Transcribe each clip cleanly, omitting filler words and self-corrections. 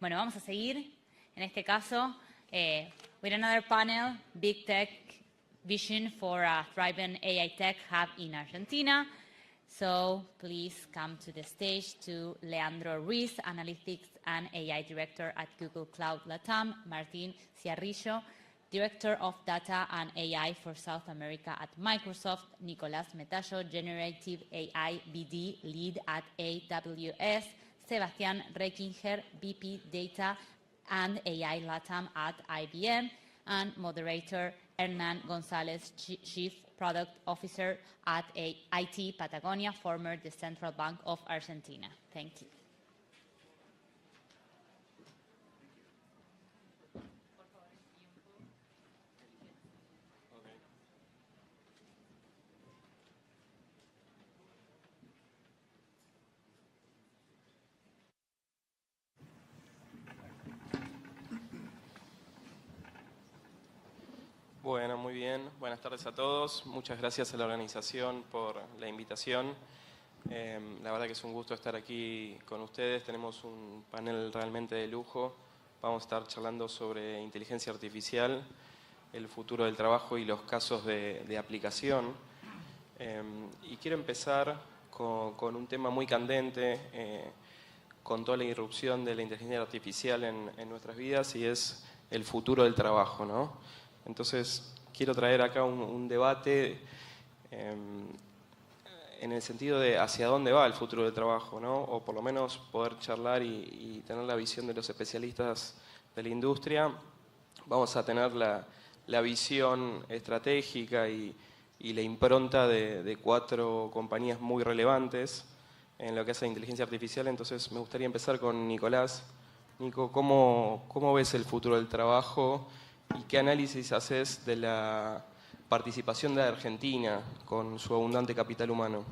Bueno, vamos a seguir, en este caso, with another panel, Big Tech Vision for a Thriving AI Tech Hub in Argentina. So please come to the stage to Leandro Ruiz, Analytics and AI Director at Google Cloud LATAM, Martín Ciarrillo, Director of Data and AI for South America at Microsoft, Nicolás Metallo, Generative AI BD Lead at AWS, Sebastián Reckinger, VP Data and AI LATAM at IBM, and moderator Hernán González, Chief Product Officer at IT Patagonia, former the Central Bank of Argentina. Thank you. Bueno, muy bien. Buenas tardes a todos. Muchas gracias a la organización por la invitación. La verdad que es un gusto estar aquí con ustedes. Tenemos un panel realmente de lujo. Vamos a estar charlando sobre inteligencia artificial, el futuro del trabajo y los casos de aplicación. Y quiero empezar con un tema muy candente, con toda la irrupción de la inteligencia artificial en nuestras vidas, y es el futuro del trabajo, ¿no? Entonces, quiero traer acá un debate en el sentido de hacia dónde va el futuro del trabajo, ¿no? O por lo menos poder charlar y tener la visión de los especialistas de la industria. Vamos a tener la visión estratégica y la impronta de 4 compañías muy relevantes en lo que hace a inteligencia artificial. Entonces, me gustaría empezar con Nicolás. Nico, ¿cómo ves el futuro del trabajo? ¿Y qué análisis haces de la participación de Argentina con su abundante capital humano?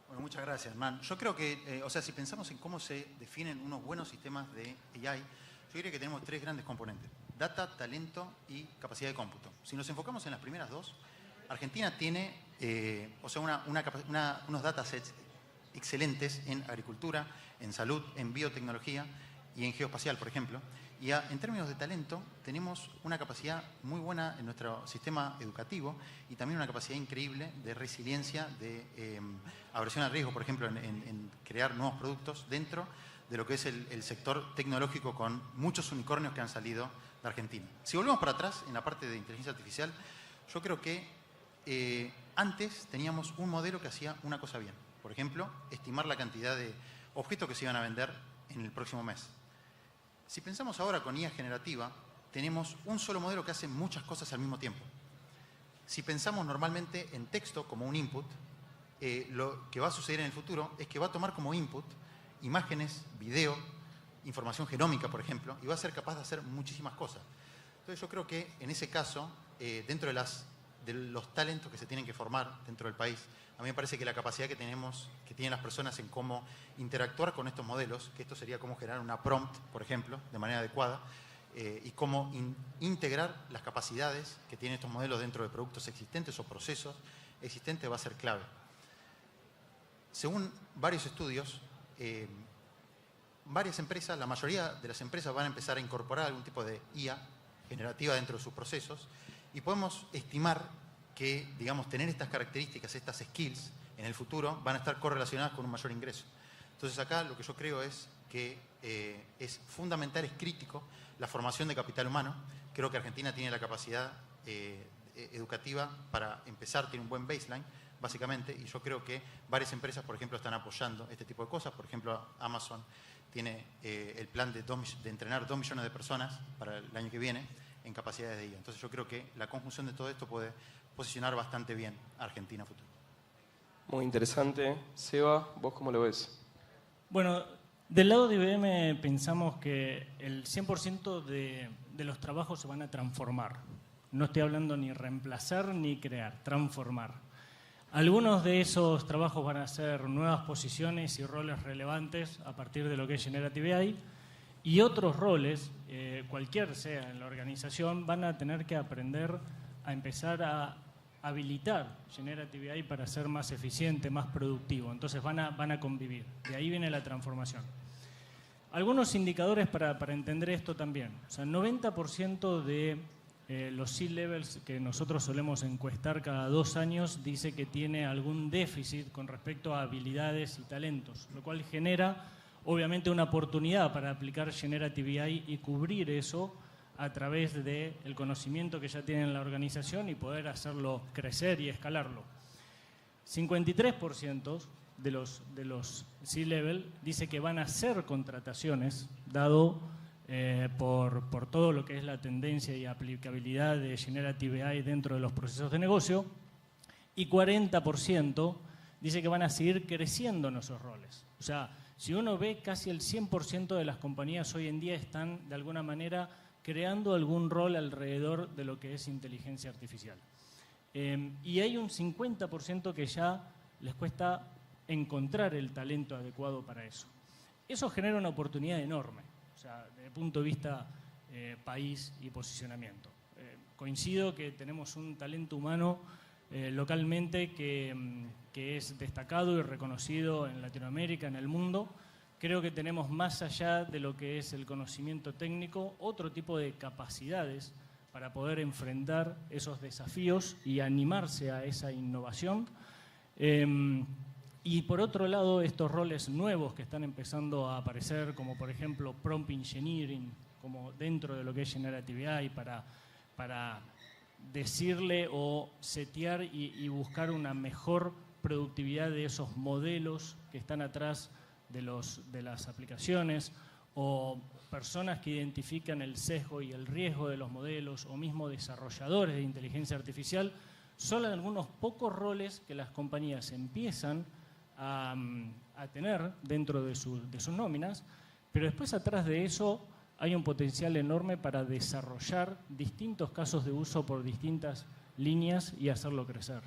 Bueno, muchas gracias, Man. Yo creo que, si pensamos en cómo se definen unos buenos sistemas de AI, yo diría que tenemos 3 grandes componentes: data, talento y capacidad de cómputo. Si nos enfocamos en las primeras 2, Argentina tiene unos datasets excelentes en agricultura, en salud, en biotecnología y en geoespacial, por ejemplo. Y en términos de talento, tenemos una capacidad muy buena en nuestro sistema educativo y también una capacidad increíble de resiliencia, de aversión al riesgo, por ejemplo, en crear nuevos productos dentro de lo que es el sector tecnológico, con muchos unicornios que han salido de Argentina. Si volvemos para atrás, en la parte de inteligencia artificial, yo creo que antes teníamos un modelo que hacía una cosa bien. Por ejemplo, estimar la cantidad de objetos que se iban a vender en el próximo mes. Si pensamos ahora con IA generativa, tenemos un solo modelo que hace muchas cosas al mismo tiempo. Si pensamos normalmente en texto como un input, lo que va a suceder en el futuro es que va a tomar como input imágenes, video, información genómica, por ejemplo, y va a ser capaz de hacer muchísimas cosas. Entonces yo creo que en ese caso, dentro de los talentos que se tienen que formar dentro del país, a mí me parece que la capacidad que tienen las personas en cómo interactuar con estos modelos, que esto sería cómo generar una prompt, por ejemplo, de manera adecuada, y cómo integrar las capacidades que tienen estos modelos dentro de productos existentes o procesos existentes, va a ser clave. Según varios estudios, varias empresas, la mayoría de las empresas van a empezar a incorporar algún tipo de IA generativa dentro de sus procesos, y podemos estimar que, digamos, tener estas características, estas skills, en el futuro van a estar correlacionadas con un mayor ingreso. Entonces acá lo que yo creo es que es fundamental, es crítico la formación de capital humano. Creo que Argentina tiene la capacidad educativa para empezar, tiene un buen baseline, básicamente, y yo creo que varias empresas, por ejemplo, están apoyando este tipo de cosas. Por ejemplo, Amazon tiene el plan de entrenar 2 millones de personas para el año que viene en capacidades de IA. Entonces yo creo que la conjunción de todo esto puede posicionar bastante bien a Argentina a futuro. Muy interesante. Seba, ¿vos cómo lo ves? Bueno, del lado de IBM pensamos que el 100% de los trabajos se van a transformar. No estoy hablando ni reemplazar ni crear, transformar. Algunos de esos trabajos van a ser nuevas posiciones y roles relevantes a partir de lo que es Generative AI, y otros roles, cualquier sea en la organización, van a tener que aprender a empezar a habilitar Generative AI para ser más eficiente, más productivo. Entonces van a convivir. De ahí viene la transformación. Algunos indicadores para entender esto también. O sea, 90% de los C-levels que nosotros solemos encuestar cada 2 años dice que tiene algún déficit con respecto a habilidades y talentos, lo cual genera obviamente una oportunidad para aplicar Generative AI y cubrir eso a través del conocimiento que ya tienen en la organización y poder hacerlo crecer y escalarlo. 53% de los C-level dice que van a hacer contrataciones, dado por todo lo que es la tendencia y aplicabilidad de Generative AI dentro de los procesos de negocio, y 40% dice que van a seguir creciendo en esos roles. O sea, si uno ve, casi el 100% de las compañías hoy en día están de alguna manera creando algún rol alrededor de lo que es inteligencia artificial. Y hay un 50% que ya les cuesta encontrar el talento adecuado para eso. Eso genera una oportunidad enorme, o sea, desde el punto de vista país y posicionamiento. Coincido que tenemos un talento humano localmente que es destacado y reconocido en Latinoamérica, en el mundo. Creo que tenemos, más allá de lo que es el conocimiento técnico, otro tipo de capacidades para poder enfrentar esos desafíos y animarse a esa innovación. Y por otro lado, estos roles nuevos que están empezando a aparecer, como por ejemplo Prompt Engineering, como dentro de lo que es Generative AI, para decirle o setear y buscar una mejor productividad de esos modelos que están atrás de las aplicaciones, o personas que identifican el sesgo y el riesgo de los modelos, o mismo desarrolladores de inteligencia artificial, son algunos pocos roles que las compañías empiezan a tener dentro de sus nóminas, pero después atrás de eso hay un potencial enorme para desarrollar distintos casos de uso por distintas líneas y hacerlo crecer.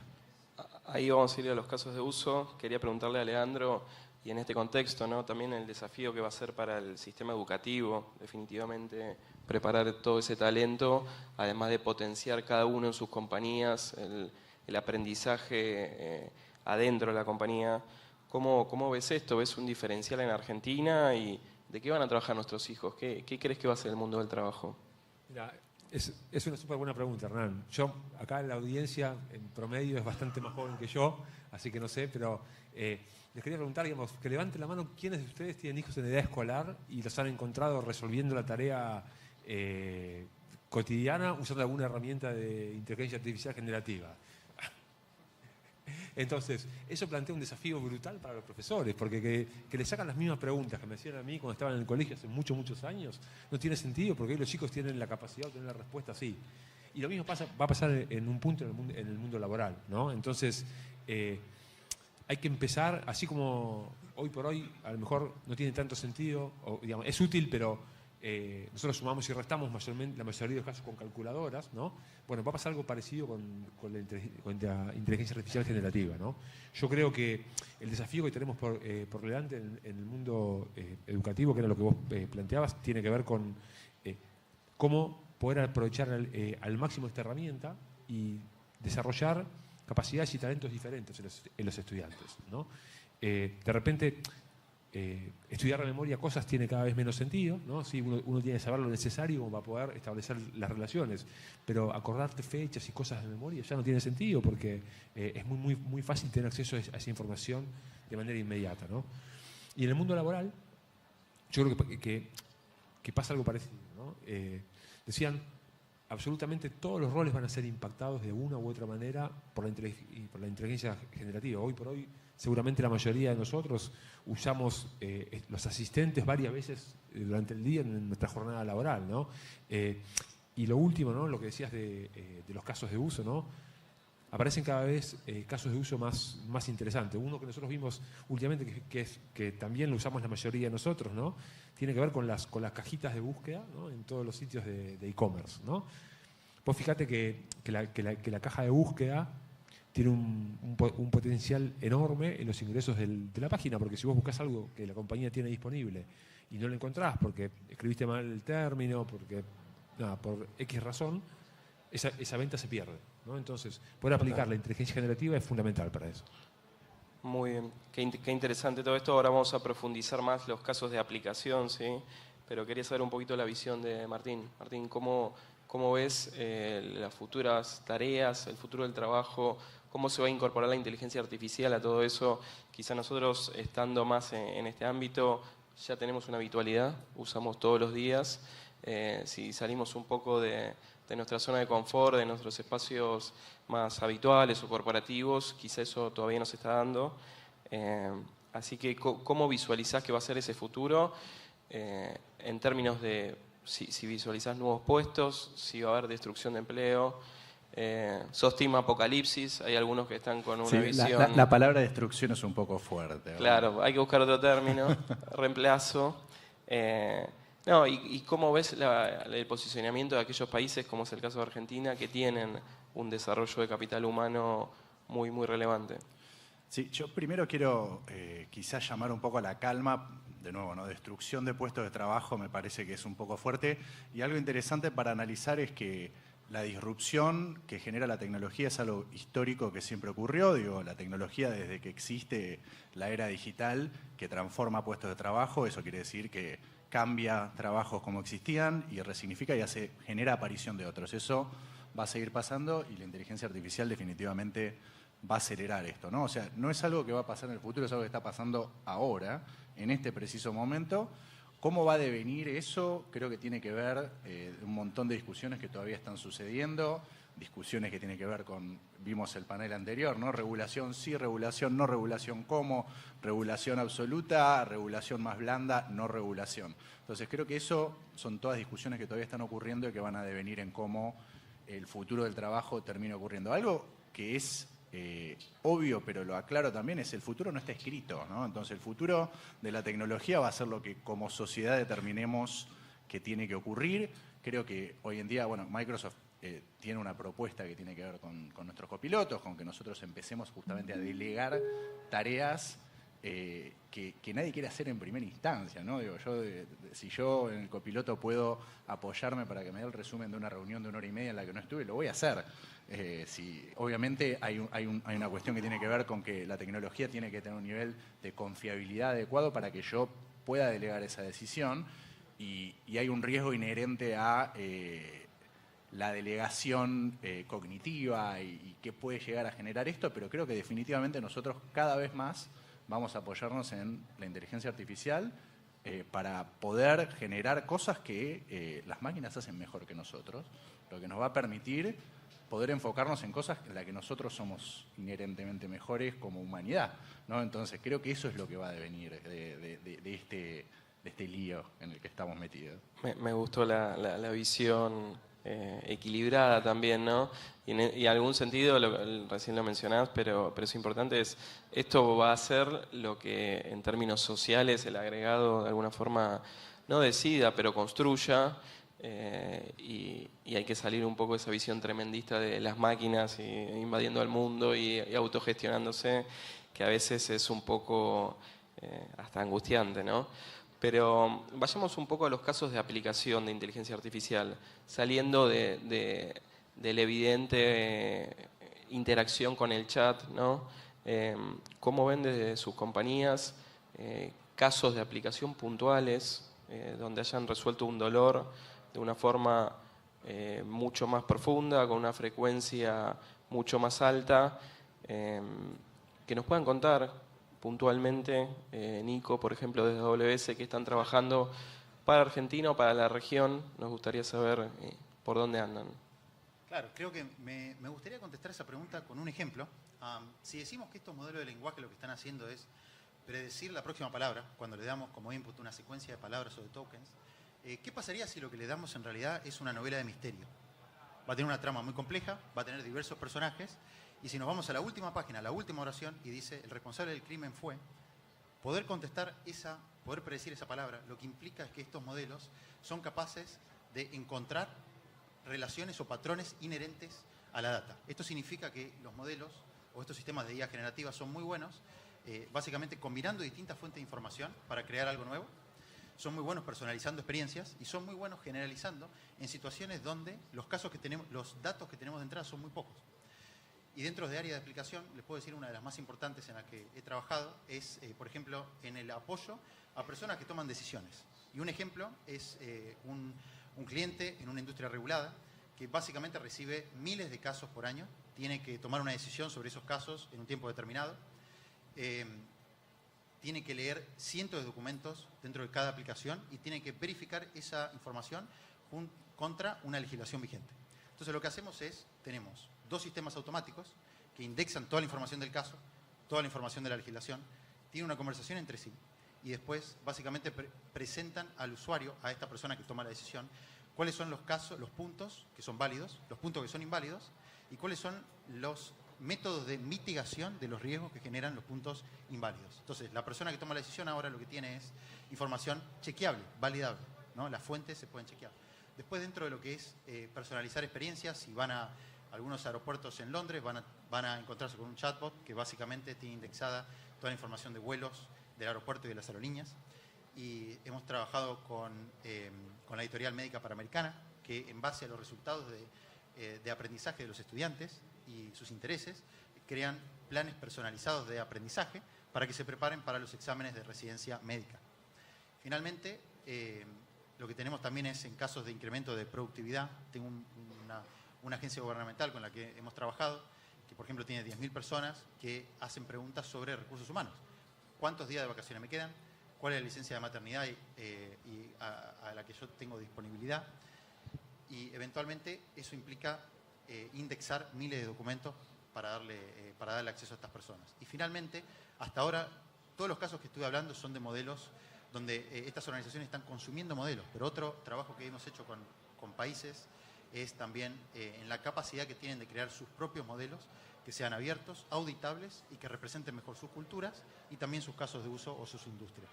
Ahí vamos a ir a los casos de uso. Quería preguntarle a Leandro, y en este contexto, ¿no?, también el desafío que va a ser para el sistema educativo, definitivamente preparar todo ese talento, además de potenciar cada uno en sus compañías, el aprendizaje adentro de la compañía. ¿Cómo ves esto? ¿Ves un diferencial en Argentina? ¿Y de qué van a trabajar nuestros hijos? ¿Qué crees que va a ser el mundo del trabajo? Mira, es una súper buena pregunta, Hernán. Yo, acá en la audiencia, en promedio, es bastante más joven que yo, así que no sé, pero les quería preguntar, digamos, que levanten la mano quiénes de ustedes tienen hijos en edad escolar y los han encontrado resolviendo la tarea cotidiana usando alguna herramienta de inteligencia artificial generativa. Entonces, eso plantea un desafío brutal para los profesores, porque que les sacan las mismas preguntas que me hacían a mí cuando estaba en el colegio hace muchos años, no tiene sentido, porque hoy los chicos tienen la capacidad de tener la respuesta así. Y lo mismo va a pasar en un punto en el mundo laboral, ¿no? Entonces, hay que empezar, así como hoy por hoy a lo mejor no tiene tanto sentido, o, digamos, es útil, pero nosotros sumamos y restamos la mayoría de los casos con calculadoras, ¿no? Bueno, va a pasar algo parecido con la inteligencia artificial generativa, ¿no? Yo creo que el desafío que tenemos por delante en el mundo educativo, que era lo que vos planteabas, tiene que ver con cómo poder aprovechar al máximo esta herramienta y desarrollar capacidades y talentos diferentes en los estudiantes, ¿no? De repente, estudiar de memoria cosas tiene cada vez menos sentido, ¿no? Sí, uno tiene que saber lo necesario como para poder establecer las relaciones, pero acordarte fechas y cosas de memoria ya no tiene sentido, porque es muy fácil tener acceso a esa información de manera inmediata, ¿no? Y en el mundo laboral, yo creo que pasa algo parecido, ¿no? Decían, absolutamente todos los roles van a ser impactados de una u otra manera por la inteligencia generativa. Hoy por hoy, seguramente la mayoría de nosotros usamos los asistentes varias veces durante el día en nuestra jornada laboral, ¿no? Y lo último, ¿no?, lo que decías de los casos de uso, ¿no? Aparecen cada vez casos de uso más interesantes. Uno que nosotros vimos últimamente, que también lo usamos la mayoría de nosotros, ¿no?, tiene que ver con las cajitas de búsqueda, ¿no?, en todos los sitios de e-commerce, ¿no? Vos fíjate que la caja de búsqueda tiene un potencial enorme en los ingresos de la página, porque si vos buscas algo que la compañía tiene disponible y no lo encontrás porque escribiste mal el término, por X razón, esa venta se pierde, ¿no? Entonces, poder aplicar la inteligencia generativa es fundamental para eso. Muy bien, qué interesante todo esto. Ahora vamos a profundizar más los casos de aplicación, ¿sí? Pero quería saber un poquito la visión de Martín. Martín, ¿cómo ves las futuras tareas, el futuro del trabajo? ¿Cómo se va a incorporar la inteligencia artificial a todo eso? Quizá nosotros, estando más en este ámbito, ya tenemos una habitualidad, usamos todos los días. Si salimos un poco de nuestra zona de confort, de nuestros espacios más habituales o corporativos, quizá eso todavía no se está dando. Así que, ¿cómo visualizás que va a ser ese futuro? En términos de si visualizás nuevos puestos, si va a haber destrucción de empleo. ¿Sos team apocalipsis? Hay algunos que están con una visión... La palabra destrucción es un poco fuerte, ¿verdad? Claro, hay que buscar otro término, reemplazo. No, ¿y cómo ves el posicionamiento de aquellos países, como es el caso de Argentina, que tienen un desarrollo de capital humano muy, muy relevante? Sí, yo primero quiero quizás llamar un poco a la calma. De nuevo, ¿no? Destrucción de puestos de trabajo me parece que es un poco fuerte. Y algo interesante para analizar es que la disrupción que genera la tecnología es algo histórico que siempre ocurrió. Digo, la tecnología desde que existe la era digital que transforma puestos de trabajo, eso quiere decir que cambia trabajos como existían y resignifica y genera aparición de otros. Eso va a seguir pasando y la inteligencia artificial definitivamente va a acelerar esto, ¿no? O sea, no es algo que va a pasar en el futuro, es algo que está pasando ahora, en este preciso momento. ¿Cómo va a devenir eso? Creo que tiene que ver un montón de discusiones que todavía están sucediendo, discusiones que tienen que ver con, vimos el panel anterior, ¿no? Regulación sí, regulación no, regulación cómo, regulación absoluta, regulación más blanda, no regulación. Entonces creo que eso son todas discusiones que todavía están ocurriendo y que van a devenir en cómo el futuro del trabajo termina ocurriendo. Algo que es obvio, pero lo aclaro también, es el futuro no está escrito, ¿no? Entonces el futuro de la tecnología va a ser lo que como sociedad determinemos que tiene que ocurrir. Creo que hoy en día, bueno, Microsoft tiene una propuesta que tiene que ver con nuestros copilotos, con que nosotros empecemos justamente a delegar tareas que nadie quiere hacer en primera instancia, ¿no? Digo, si yo en el copiloto puedo apoyarme para que me dé el resumen de una reunión de 1 hora y media en la que no estuve, lo voy a hacer. Obviamente hay una cuestión que tiene que ver con que la tecnología tiene que tener un nivel de confiabilidad adecuado para que yo pueda delegar esa decisión y hay un riesgo inherente a la delegación cognitiva y qué puede llegar a generar esto, pero creo que definitivamente nosotros cada vez más vamos a apoyarnos en la inteligencia artificial para poder generar cosas que las máquinas hacen mejor que nosotros, lo que nos va a permitir poder enfocarnos en cosas en las que nosotros somos inherentemente mejores como humanidad, ¿no? Entonces creo que eso es lo que va a devenir de este lío en el que estamos metidos. Me gustó la visión equilibrada también, ¿no? Y en algún sentido, recién lo mencionás, pero es importante, esto va a ser lo que en términos sociales el agregado de alguna forma no decida, pero construya. Y hay que salir un poco de esa visión tremendista de las máquinas invadiendo al mundo y autogestionándose, que a veces es un poco hasta angustiante, ¿no? Pero vayamos un poco a los casos de aplicación de inteligencia artificial, saliendo de la evidente interacción con el chat, ¿no? ¿Cómo ven desde sus compañías casos de aplicación puntuales donde hayan resuelto un dolor de una forma mucho más profunda, con una frecuencia mucho más alta, que nos puedan contar puntualmente, Nico, por ejemplo, desde AWS, que están trabajando para Argentina o para la región? Nos gustaría saber por dónde andan. Claro, creo que me gustaría contestar esa pregunta con un ejemplo. Si decimos que estos modelos de lenguaje lo que están haciendo es predecir la próxima palabra, cuando le damos como input una secuencia de palabras o de tokens, ¿qué pasaría si lo que le damos en realidad es una novela de misterio? Va a tener una trama muy compleja, va a tener diversos personajes, y si nos vamos a la última página, la última oración, y dice el responsable del crimen fue, poder contestar poder predecir esa palabra, lo que implica es que estos modelos son capaces de encontrar relaciones o patrones inherentes a la data. Esto significa que los modelos o estos sistemas de IA generativa son muy buenos, básicamente combinando distintas fuentes de información para crear algo nuevo. Son muy buenos personalizando experiencias y son muy buenos generalizando en situaciones donde los datos que tenemos de entrada son muy pocos. Y dentro de área de aplicación, les puedo decir una de las más importantes en las que he trabajado es, por ejemplo, en el apoyo a personas que toman decisiones. Y un ejemplo es un cliente en una industria regulada que básicamente recibe miles de casos por año, tiene que tomar una decisión sobre esos casos en un tiempo determinado, tiene que leer cientos de documentos dentro de cada aplicación y tiene que verificar esa información contra una legislación vigente. Entonces lo que hacemos es, tenemos 2 sistemas automáticos que indexan toda la información del caso, toda la información de la legislación, tienen una conversación entre sí y después básicamente presentan al usuario, a esta persona que toma la decisión, cuáles son los casos, los puntos que son válidos, los puntos que son inválidos y cuáles son los métodos de mitigación de los riesgos que generan los puntos inválidos. Entonces, la persona que toma la decisión ahora lo que tiene es información chequeable, validable, ¿no? Las fuentes se pueden chequear. Después, dentro de lo que es personalizar experiencias, si van a algunos aeropuertos en Londres, van a encontrarse con un chatbot que básicamente tiene indexada toda la información de vuelos del aeropuerto y de las aerolíneas. Y hemos trabajado con la editorial médica Panamericana, que en base a los resultados de aprendizaje de los estudiantes y sus intereses, crean planes personalizados de aprendizaje para que se preparen para los exámenes de residencia médica. Finalmente, lo que tenemos también es en casos de incremento de productividad, tengo una agencia gubernamental con la que hemos trabajado, que por ejemplo tiene 10.000 personas que hacen preguntas sobre recursos humanos. ¿Cuántos días de vacaciones me quedan? ¿Cuál es la licencia de maternidad a la que yo tengo disponibilidad? Y eventualmente eso implica indexar miles de documentos para darle acceso a estas personas. Y finalmente, hasta ahora, todos los casos que estuve hablando son de modelos donde estas organizaciones están consumiendo modelos, pero otro trabajo que hemos hecho con países es también en la capacidad que tienen de crear sus propios modelos que sean abiertos, auditables y que representen mejor sus culturas y también sus casos de uso o sus industrias.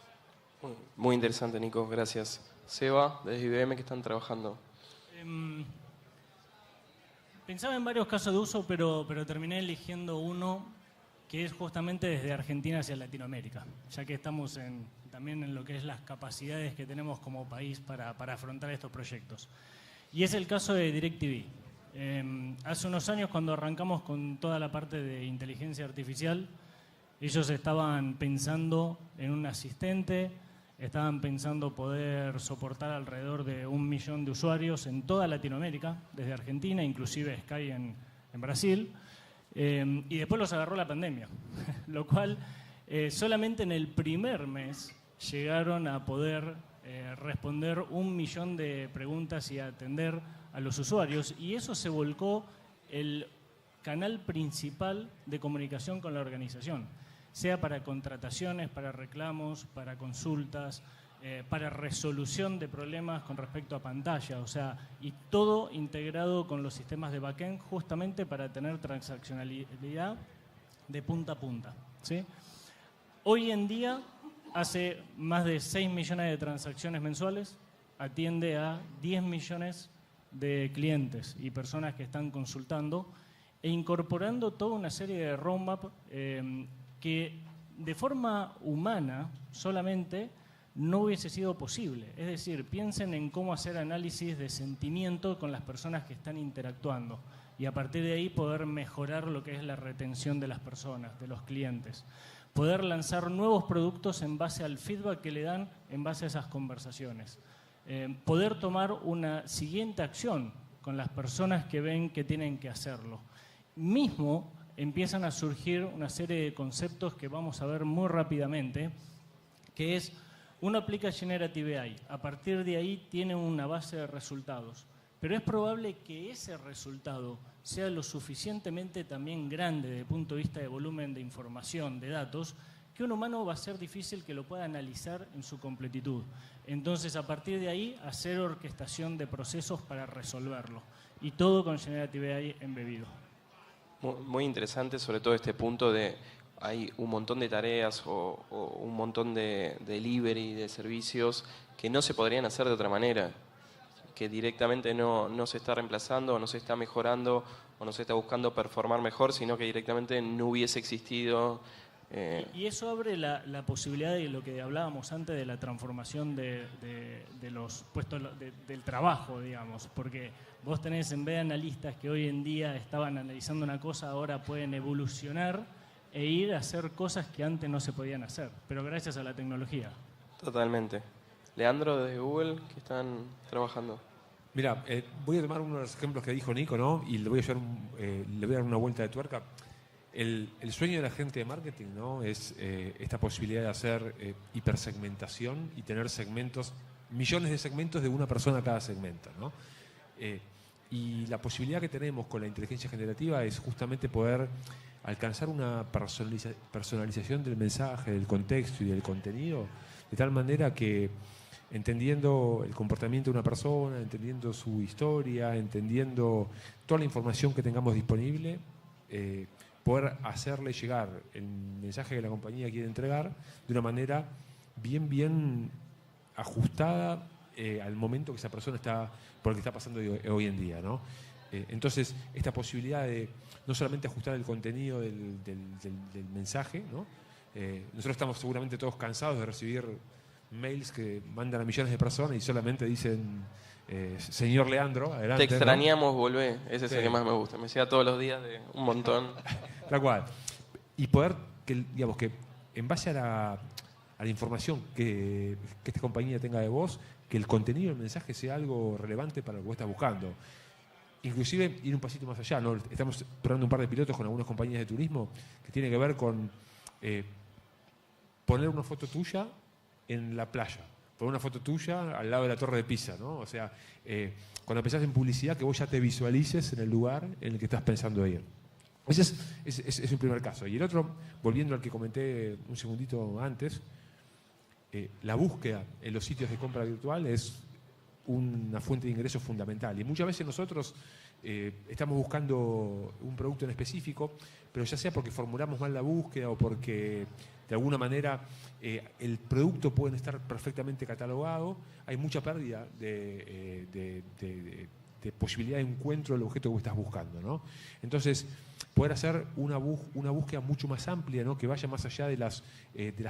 Muy interesante, Nico, gracias. Seba, desde IBM, ¿qué están trabajando? Pensaba en varios casos de uso, pero terminé eligiendo uno que es justamente desde Argentina hacia Latinoamérica, ya que estamos también en lo que es las capacidades que tenemos como país para afrontar estos proyectos. Y es el caso de DirecTV. Hace unos años, cuando arrancamos con toda la parte de inteligencia artificial, ellos estaban pensando en un asistente, estaban pensando poder soportar alrededor de 1 millón de usuarios en toda Latinoamérica, desde Argentina, inclusive Sky en Brasil, y después los agarró la pandemia, lo cual solamente en el primer mes llegaron a poder responder 1 millón de preguntas y atender a los usuarios, y eso se volcó el canal principal de comunicación con la organización, sea para contrataciones, para reclamos, para consultas, para resolución de problemas con respecto a pantalla, o sea, y todo integrado con los sistemas de backend justamente para tener transaccionalidad de punta a punta, ¿sí? Hoy en día hace más de 6 millones de transacciones mensuales, atiende a 10 millones de clientes y personas que están consultando e incorporando toda una serie de roadmap que de forma humana solamente no hubiese sido posible. Es decir, piensen en cómo hacer análisis de sentimiento con las personas que están interactuando y a partir de ahí poder mejorar lo que es la retención de las personas, de los clientes. Poder lanzar nuevos productos en base al feedback que le dan en base a esas conversaciones. Poder tomar una siguiente acción con las personas que ven que tienen que hacerlo. Mismo empiezan a surgir una serie de conceptos que vamos a ver muy rápidamente, que es, uno aplica Generative AI, a partir de ahí tiene una base de resultados, pero es probable que ese resultado sea lo suficientemente también grande desde el punto de vista de volumen de información, de datos, que un humano va a ser difícil que lo pueda analizar en su completitud. Entonces, a partir de ahí, hacer orquestación de procesos para resolverlo. Y todo con Generative AI embebido. Muy interesante, sobre todo este punto de hay un montón de tareas o un montón de delivery, de servicios que no se podrían hacer de otra manera, que directamente no se está reemplazando o no se está mejorando o no se está buscando performar mejor, sino que directamente no hubiese existido Y eso abre la posibilidad de lo que hablábamos antes de la transformación de los puestos del trabajo, digamos, porque vos tenés en vez de analistas que hoy en día estaban analizando una cosa, ahora pueden evolucionar e ir a hacer cosas que antes no se podían hacer, pero gracias a la tecnología. Totalmente. Leandro, desde Google, ¿qué están trabajando? Mira, voy a tomar uno de los ejemplos que dijo Nico, ¿no? Y le voy a dar una vuelta de tuerca. El sueño de la gente de marketing, ¿no? Es esta posibilidad de hacer hipersegmentación y tener segmentos, millones de segmentos de una persona cada segmento, ¿no? Y la posibilidad que tenemos con la inteligencia generativa es justamente poder alcanzar una personalización del mensaje, del contexto y del contenido, de tal manera que entendiendo el comportamiento de una persona, entendiendo su historia, entendiendo toda la información que tengamos disponible, poder hacerle llegar el mensaje que la compañía quiere entregar de una manera bien ajustada al momento que esa persona está, por el que está pasando hoy en día, ¿no? Entonces, esta posibilidad de no solamente ajustar el contenido del mensaje, ¿no? Nosotros estamos seguramente todos cansados de recibir mails que mandan a millones de personas y solamente dicen señor Leandro, adelante. Te extrañamos, ¿no? Volvé. Ese es el que más me gusta. Me llega todos los días de un montón. Tal cual. Y poder, digamos, que en base a la información que esta compañía tenga de vos, que el contenido del mensaje sea algo relevante para lo que vos estás buscando. Inclusive ir un pasito más allá, ¿no? Estamos probando un par de pilotos con algunas compañías de turismo que tiene que ver con poner una foto tuya en la playa, poner una foto tuya al lado de la Torre de Pisa, ¿no? O sea, cuando pensás en publicidad, que vos ya te visualices en el lugar en el que estás pensando ir. Ese es un primer caso. Y el otro, volviendo al que comenté un segundito antes, la búsqueda en los sitios de compra virtual es una fuente de ingresos fundamental. Y muchas veces nosotros estamos buscando un producto en específico, pero ya sea porque formulamos mal la búsqueda o porque de alguna manera el producto puede estar perfectamente catalogado, hay mucha pérdida de posibilidad de encuentro del objeto que vos estás buscando, ¿no? Entonces, poder hacer una búsqueda mucho más amplia, ¿no? Que vaya más allá de las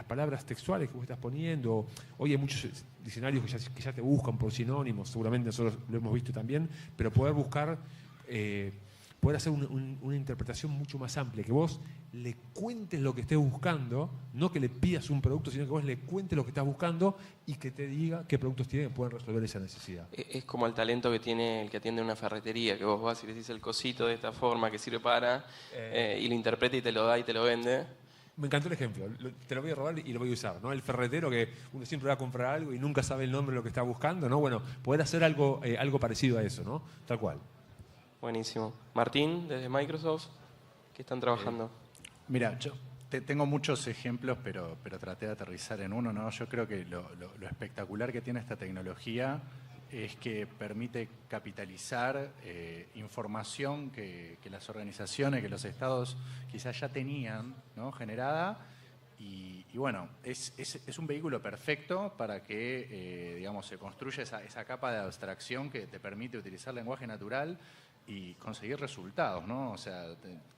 palabras textuales que vos estás poniendo. Hoy hay muchos diccionarios que ya te buscan por sinónimos, seguramente nosotros lo hemos visto también, pero poder buscar, poder hacer una interpretación mucho más amplia, que vos le cuentes lo que estés buscando, no que le pidas un producto, sino que vos le cuentes lo que estás buscando y que te diga qué productos tiene que pueden resolver esa necesidad. Es como el talento que tiene el que atiende una ferretería, que vos vas y le dices el cosito de esta forma que sirve para, y lo interpreta y te lo da y te lo vende. Me encantó el ejemplo, te lo voy a robar y lo voy a usar, ¿no? El ferretero que uno siempre va a comprar algo y nunca sabe el nombre de lo que está buscando, ¿no? Bueno, poder hacer algo parecido a eso, ¿no? Tal cual. Buenísimo. Martín, desde Microsoft, ¿qué están trabajando? Mira, yo tengo muchos ejemplos, pero traté de aterrizar en uno, ¿no? Yo creo que lo espectacular que tiene esta tecnología es que permite capitalizar información que las organizaciones, que los estados quizás ya tenían, ¿no? Generada. Y bueno, es un vehículo perfecto para que digamos, se construya esa capa de abstracción que te permite utilizar lenguaje natural y conseguir resultados, ¿no? O sea,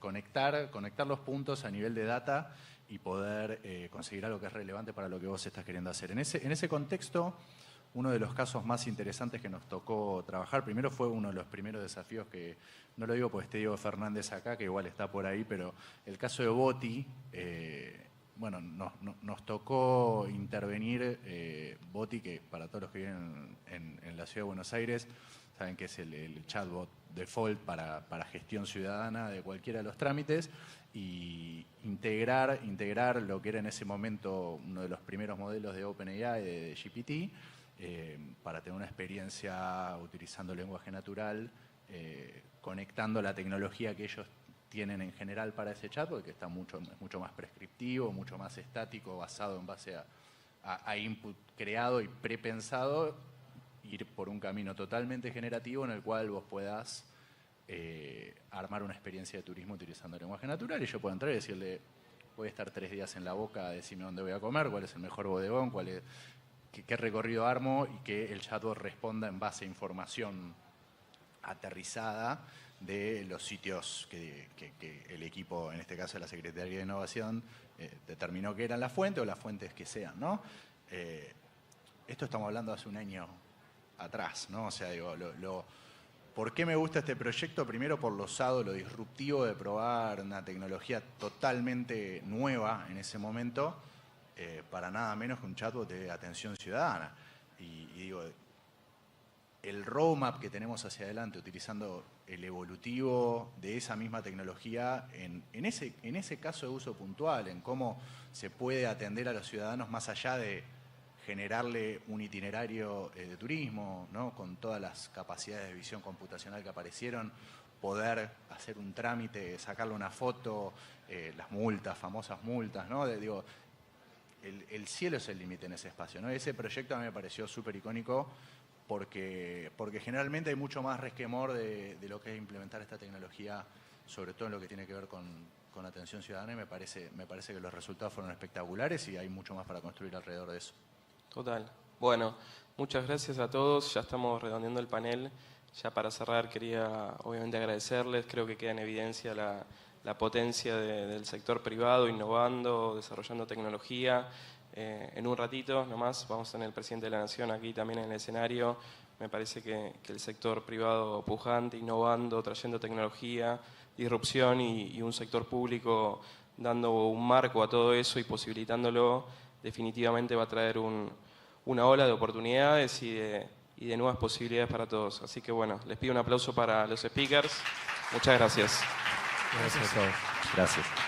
conectar los puntos a nivel de data y poder conseguir algo que es relevante para lo que vos estás queriendo hacer. En ese contexto, uno de los casos más interesantes que nos tocó trabajar, primero fue uno de los primeros desafíos que, no lo digo porque esté Diego Fernández acá, que igual está por ahí, pero el caso de Boti, bueno, nos tocó intervenir Boti, que para todos los que viven en la Ciudad de Buenos Aires, saben que es el chatbot default para gestión ciudadana de cualquiera de los trámites, y integrar lo que era en ese momento uno de los primeros modelos de OpenAI, de GPT, para tener una experiencia utilizando lenguaje natural, conectando la tecnología que ellos tienen en general para ese chatbot, que está mucho más prescriptivo, mucho más estático, basado en base a input creado y prepensado, ir por un camino totalmente generativo en el cual vos puedas armar una experiencia de turismo utilizando lenguaje natural, y yo puedo entrar y decirle, voy a estar 3 días en La Boca, decime dónde voy a comer, cuál es el mejor bodegón, qué recorrido armo, y que el chatbot responda en base a información aterrizada de los sitios que el equipo, en este caso de la Secretaría de Innovación, determinó que eran la fuente o las fuentes que sean, ¿no? Esto estamos hablando hace un año atrás, ¿no? O sea, digo, ¿por qué me gusta este proyecto? Primero por lo osado, lo disruptivo de probar una tecnología totalmente nueva en ese momento, para nada menos que un chatbot de atención ciudadana. Y digo, el roadmap que tenemos hacia adelante, utilizando el evolutivo de esa misma tecnología, en ese caso de uso puntual, en cómo se puede atender a los ciudadanos más allá de generarle un itinerario de turismo, ¿no? Con todas las capacidades de visión computacional que aparecieron, poder hacer un trámite, sacarle una foto, las multas, famosas multas, ¿no? Digo, el cielo es el límite en ese espacio, ¿no? Ese proyecto a mí me pareció súper icónico porque generalmente hay mucho más resquemor de lo que es implementar esta tecnología, sobre todo en lo que tiene que ver con atención ciudadana, y me parece que los resultados fueron espectaculares y hay mucho más para construir alrededor de eso. Total. Bueno, muchas gracias a todos. Ya estamos redondeando el panel. Ya para cerrar quería obviamente agradecerles. Creo que queda en evidencia la potencia del sector privado, innovando, desarrollando tecnología. En un ratito nomás vamos a tener el presidente de la Nación aquí también en el escenario. Me parece que el sector privado pujante, innovando, trayendo tecnología, disrupción y un sector público dando un marco a todo eso y posibilitándolo, definitivamente va a traer una ola de oportunidades y de nuevas posibilidades para todos. Así que bueno, les pido un aplauso para los speakers. Muchas gracias. Gracias a todos. Gracias.